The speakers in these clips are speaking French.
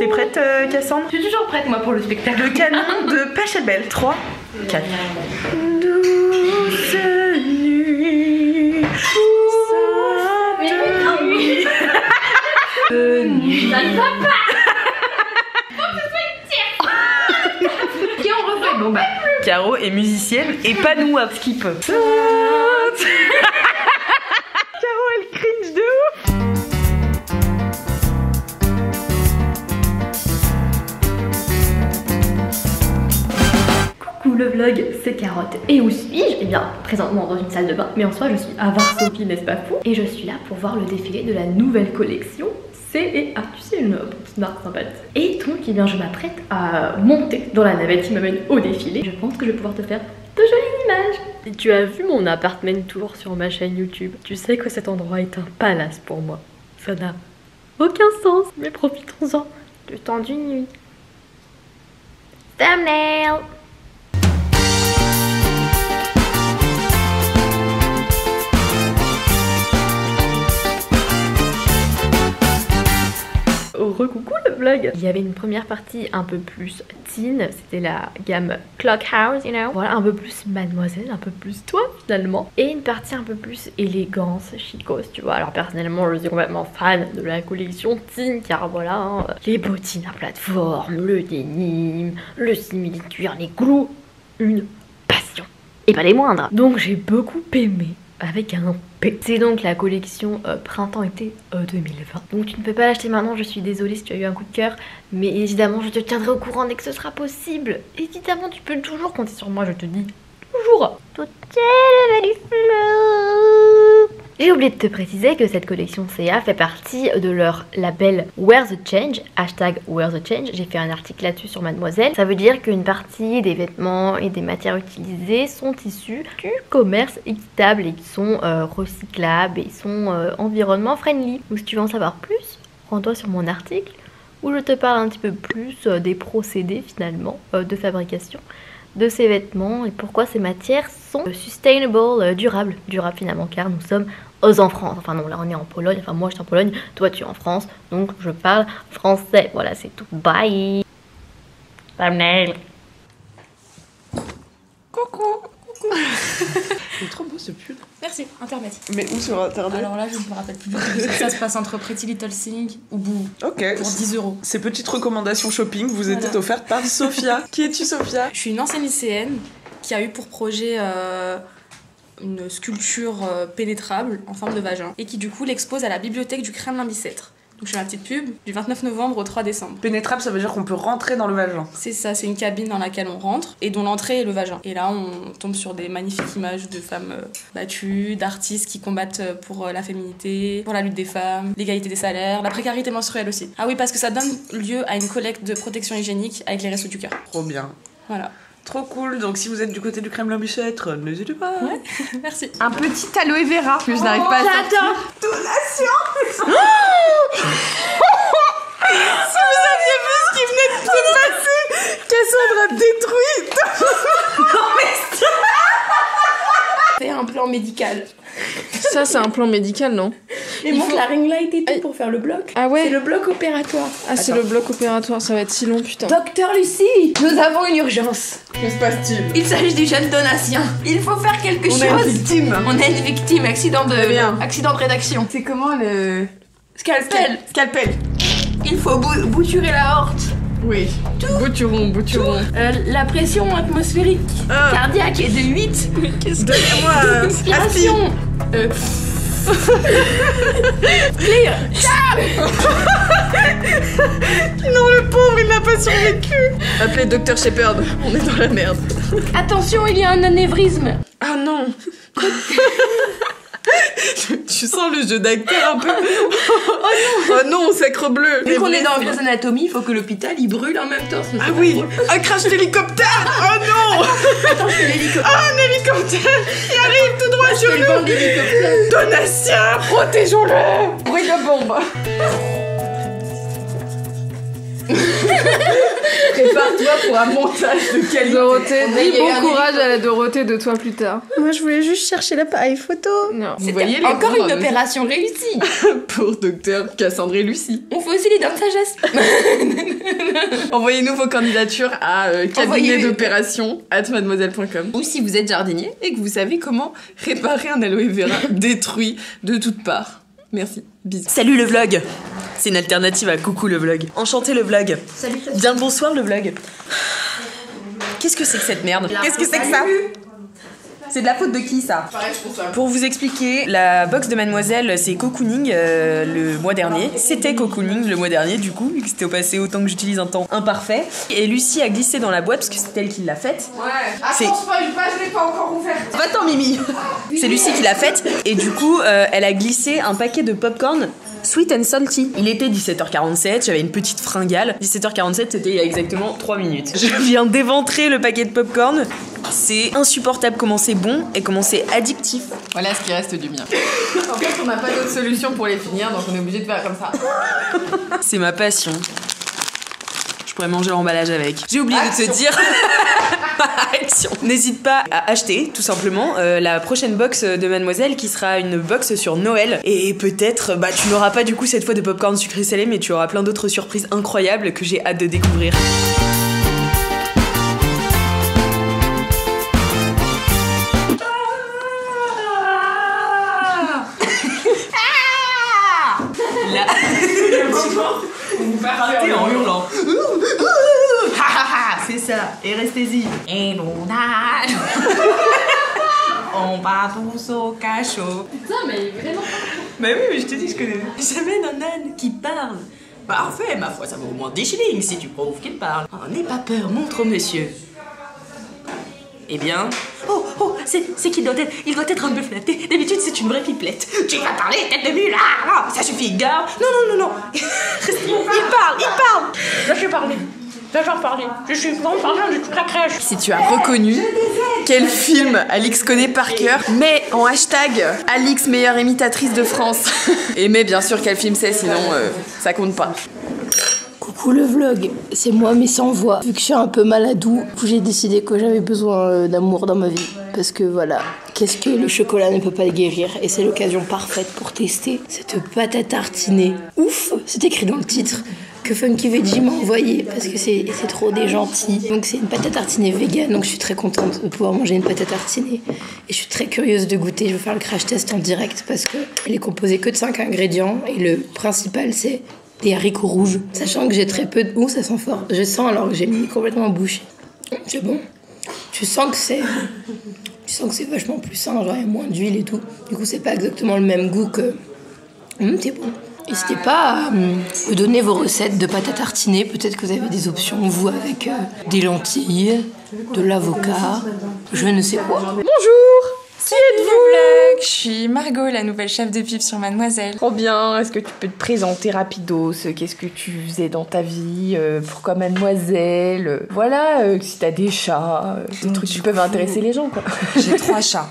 T'es prête, Cassandre? Je suis toujours prête, moi, pour le spectacle. Le canon de Pachelbel. 3, 4. Douce nuit. Sainte nuit. Ça ne va pas. Faut que ce soit une tierce. Ok, on refait. Bon, bah. Caro est musicienne et pas nous à skip. Caro, elle cringe de ouf. Coucou le vlog, c'est Carotte. Et où suis-je? Eh bien, présentement dans une salle de bain, mais en soi je suis à Varsovie, n'est-ce pas fou? Et je suis là pour voir le défilé de la nouvelle collection C&A. Tu sais, une petite marque sympathique. Et donc, eh bien, je m'apprête à monter dans la navette qui m'amène au défilé. Je pense que je vais pouvoir te faire de jolies images. Et tu as vu mon apartment tour sur ma chaîne YouTube. Tu sais que cet endroit est un palace pour moi. Ça n'a aucun sens, mais profitons-en du temps d'une nuit. Thumbnail. Recoucou le vlog. Il y avait une première partie un peu plus teen, c'était la gamme Clock House, you know. Voilà, un peu plus mademoiselle, un peu plus toi finalement. Et une partie un peu plus élégance, chicose, tu vois. Alors personnellement, je suis complètement fan de la collection teen, car voilà, hein, les bottines à plateforme, le denim, le simili-cuir, les clous, une passion. Et pas les moindres. Donc j'ai beaucoup aimé. Avec un P. C'est donc la collection printemps-été 2020. Donc tu ne peux pas l'acheter maintenant, je suis désolée si tu as eu un coup de cœur. Mais évidemment, je te tiendrai au courant dès que ce sera possible. Évidemment, tu peux toujours compter sur moi, je te dis toujours. J'ai oublié de te préciser que cette collection C&A fait partie de leur label Wear the Change, hashtag Wear the Change. J'ai fait un article là-dessus sur Mademoiselle. Ça veut dire qu'une partie des vêtements et des matières utilisées sont issus du commerce équitable et qui sont recyclables et sont environnement friendly. Donc si tu veux en savoir plus, rends-toi sur mon article où je te parle un petit peu plus des procédés finalement de fabrication de ces vêtements et pourquoi ces matières sont sustainable, durables finalement, car nous sommes en France. Enfin non, là on est en Pologne, enfin moi je suis en Pologne, toi tu es en France, donc je parle français. Voilà, c'est tout. Bye. Thumbnail. Coucou. C'est trop beau ce pull. Merci, Internet. Mais où sur internet? Alors là, je ne me rappelle plus. Ça se passe entre Pretty Little Thing ou Boo. Ok. Pour 10 €. Ces petites recommandations shopping vous étaient offertes par Sophia. Qui es-tu, Sophia? Je suis une ancienne lycéenne qui a eu pour projet une sculpture pénétrable en forme de vagin et qui du coup l'expose à la bibliothèque du Kremlin-Bicêtre. Donc je fais ma petite pub du 29 novembre au 3 décembre. Pénétrable, ça veut dire qu'on peut rentrer dans le vagin. C'est ça, c'est une cabine dans laquelle on rentre et dont l'entrée est le vagin. Et là, on tombe sur des magnifiques images de femmes battues, d'artistes qui combattent pour la féminité, pour la lutte des femmes, l'égalité des salaires, la précarité menstruelle aussi. Ah oui, parce que ça donne lieu à une collecte de protection hygiénique avec les Restos du Cœur. Trop bien. Voilà. Trop cool, donc si vous êtes du côté du Kremlin-Bicêtre, n'hésitez pas. Ouais, merci. Un petit aloe vera que je n'arrive pas à sortir. J'adore. Donation. Si vous aviez vu ce qui venait de se passer, Cassandre a détruit. Non mais c'est un plan médical. Ça, c'est un plan médical, non? Et montre la ring light et tout pour faire le bloc. Ah ouais? C'est le bloc opératoire. Ah, c'est le bloc opératoire, ça va être si long, putain. Docteur Lucie, nous avons une urgence. Que se passe-t-il? Il s'agit du jeune Donatien. Il faut faire quelque chose. On est une victime. On est une victime, accident de rédaction. C'est comment le... Scalpel. Scalpel. Il faut bouturer la horte. Oui. Bouturon. La pression atmosphérique cardiaque est de 8. Donnez-moi Inspiration. Clear. Non, le pauvre, il n'a pas survécu. Appelez Dr Shepard, on est dans la merde. Attention, il y a un anévrisme. Ah non. Tu sens le jeu d'acteur un peu. Oh non, sacre bleu. Vu qu'on est dans Grey's Anatomy, il faut que l'hôpital il brûle en même temps. Ah oui, un crash d'hélicoptère. Oh non. Attends, je fais l'hélicoptère. Ah, un hélicoptère. Il arrive tout droit sur nous. Donatien, protégeons-le. Bruit de bombe. Prépare-toi pour un montage de qualité. Dorothée, dis bon courage à la Dorothée de toi plus tard. Moi, je voulais juste chercher l'appareil photo. Non. Vous voyez les Encore cours, une opération réussie. pour docteur Cassandre et Lucie. On fait aussi les dents de sagesse. Envoyez-nous vos candidatures à cabinet-d'opération@mademoiselle.com. Ou si vous êtes jardinier et que vous savez comment réparer un aloe vera détruit de toutes parts. Merci. Bisous. Salut le vlog. C'est une alternative à coucou le vlog. Enchanté le vlog. Salut. Bien le bonsoir le vlog. Qu'est-ce que c'est que cette merde? Qu'est-ce que c'est que ça? C'est de la faute de qui ça? Pour vous expliquer, la box de Mademoiselle, c'est cocooning le mois dernier. C'était cocooning le mois dernier, du coup, vu que c'était au passé autant que j'utilise un temps imparfait. Et Lucie a glissé dans la boîte parce que c'est elle qui l'a faite. Ouais. Attends, spoil pas, je l'ai pas encore ouverte. Va-t'en, Mimi. C'est Lucie qui l'a faite. Et du coup, elle a glissé un paquet de popcorn sweet and salty. Il était 17h47, j'avais une petite fringale. 17h47, c'était il y a exactement 3 minutes. Je viens d'éventrer le paquet de popcorn. C'est insupportable comment c'est bon et comment c'est addictif. Voilà ce qui reste du mien. En fait, on n'a pas d'autre solution pour les finir, donc on est obligé de faire comme ça. C'est ma passion. Je pourrais manger l'emballage avec. J'ai oublié de te dire. Action. N'hésite pas à acheter, tout simplement, la prochaine box de Mademoiselle qui sera une box sur Noël. Et peut-être, tu n'auras pas du coup cette fois de popcorn sucré salé, mais tu auras plein d'autres surprises incroyables que j'ai hâte de découvrir. Là, vous partez en hurlant. C'est ça, et restez-y. Et on va tous au cachot. Putain, mais vraiment. Bah oui, mais je te dis, je connais. J'amène un âne qui parle. Parfait, ma foi, ça vaut au moins 10 shillings si tu prouves qu'il parle. Oh, n'aie pas peur, montre au monsieur. Eh bien... Oh, c'est qu'il doit être... Il doit être un peu flatté. D'habitude, c'est une vraie pipelette. Tu vas parler, tête de mule, ah, ça suffit, gars. Non. Il parle. Laisse-le parler. Je suis grand parlant de toute la crèche. Si tu as reconnu quel film Alix connaît par cœur, mets en hashtag Alix meilleure imitatrice de France. Et mets bien sûr quel film c'est, sinon ça compte pas. Coucou le vlog, c'est moi mais sans voix. Vu que je suis un peu maladou, j'ai décidé que j'avais besoin d'amour dans ma vie. Parce que voilà, qu'est-ce que le chocolat ne peut pas guérir? Et c'est l'occasion parfaite pour tester cette pâte à tartiner. Ouf, c'est écrit dans le titre que Funky Veggie m'a envoyé parce que c'est trop des gentils. Donc c'est une pâte à tartiner vegan, donc je suis très contente de pouvoir manger une pâte à tartiner. Et je suis très curieuse de goûter, je vais faire le crash test en direct parce qu'elle est composée que de 5 ingrédients et le principal c'est des haricots rouges. Sachant que j'ai très peu de... Ouh, ça sent fort. Je sens alors que j'ai mis complètement en bouche. C'est bon. Tu sens que c'est vachement plus sain, genre il y a moins d'huile et tout. Du coup, c'est pas exactement le même goût que... c'est bon. N'hésitez pas à me donner vos recettes de pâte à tartiner. Peut-être que vous avez des options, vous, avec des lentilles, de l'avocat, je ne sais quoi. Bonjour. Qui êtes-vous? Je suis Margot, la nouvelle chef de pub sur Mademoiselle. Trop bien, est-ce que tu peux te présenter rapidos? Qu'est-ce que tu faisais dans ta vie? Pourquoi Mademoiselle? Voilà, si t'as des chats, des trucs qui peuvent intéresser les gens, quoi. J'ai 3 chats.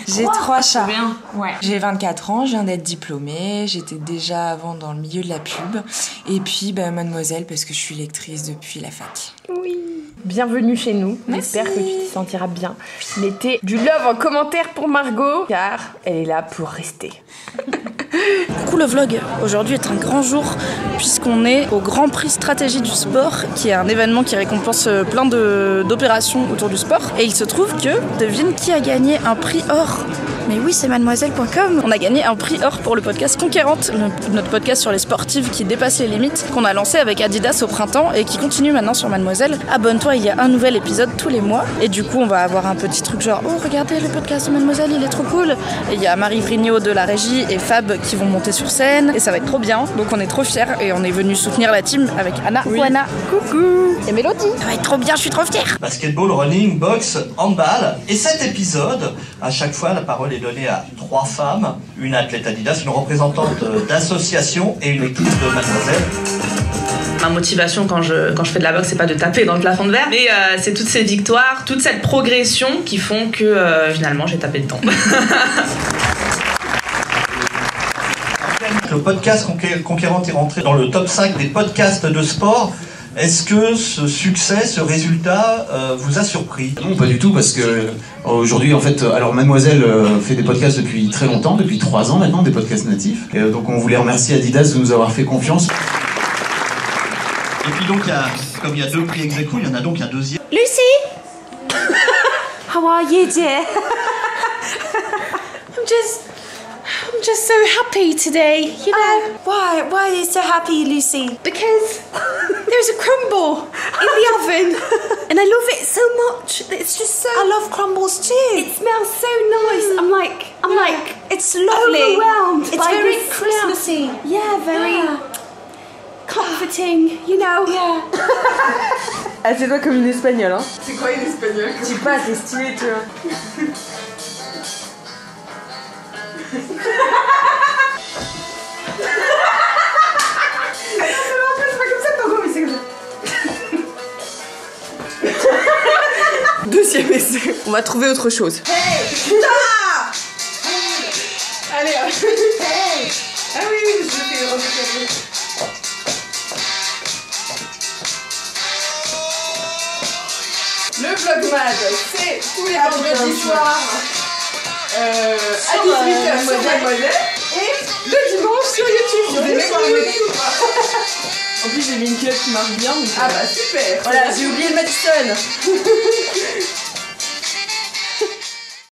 J'ai 3 chats. Bien. Ouais. J'ai 24 ans, je viens d'être diplômée. J'étais déjà avant dans le milieu de la pub. Et puis, Mademoiselle, parce que je suis lectrice depuis la fac. Oui. Bienvenue chez nous. J'espère que tu t'y sentiras bien. Mettez du love en commentaire pour Margot, car elle est là pour rester. Coucou le vlog, aujourd'hui est un grand jour puisqu'on est au Grand Prix Stratégie du Sport, qui est un événement qui récompense plein d'opérations autour du sport. Et il se trouve que, devine qui a gagné un prix or? Mais oui, c'est mademoiselle.com. On a gagné un prix or pour le podcast Conquérante, notre podcast sur les sportives qui dépassent les limites, qu'on a lancé avec Adidas au printemps et qui continue maintenant sur Mademoiselle. Abonne-toi, il y a un nouvel épisode tous les mois. Et du coup, on va avoir un petit truc genre, oh regardez le podcast de Mademoiselle, il est trop cool. Et il y a Marie Vrigno de la régie et Fab qui vont monter sur scène. Et ça va être trop bien. Donc on est trop fiers et on est venu soutenir la team avec Anna, Juana, coucou, et Mélodie. Ça va être trop bien, je suis trop fière. Basketball, running, boxe, handball. Et cet épisode, à chaque fois, la parole est donnée à 3 femmes, une athlète Adidas, une représentante d'association et une lectrice de Mademoiselle. Ma motivation quand je fais de la boxe, c'est pas de taper dans le plafond de verre, mais c'est toutes ces victoires, toute cette progression qui font que finalement j'ai tapé dedans. Le podcast Conquérante est rentré dans le top 5 des podcasts de sport. Est-ce que ce succès, ce résultat vous a surpris? Non, pas du tout, parce que aujourd'hui, en fait, alors Mademoiselle fait des podcasts depuis très longtemps, depuis 3 ans maintenant, des podcasts natifs. Et donc on voulait remercier Adidas de nous avoir fait confiance. Et puis donc, comme il y a 2 prix ex aequo, il y en a donc un deuxième. Lucy! How are you, dear? I'm just so happy today, you know. Why? Why are you so happy, Lucy? Because there's a crumble in the oven, and I love it so much. It's just so. I love crumbles too. It smells so nice. I'm like, it's lovely. Overwhelmed. It's very Christmassy. Yeah, very comforting. You know. Yeah. Ah, c'est toi comme une espagnole, hein. C'est quoi une espagnole? Je sais pas, c'est stylé, tu vois. Deuxième essai. On va trouver autre chose. Hey! Ah! Allez, hey! Ah oui, je fais remonter. Le Vlogmad, c'est tous les vendredis soirs à 18h sur Mademoiselle et le dimanche sur YouTube. Vous aimez quoi? En plus j'ai mis une culotte qui marche bien. Ah bah super. Voilà, j'ai oublié le Madison.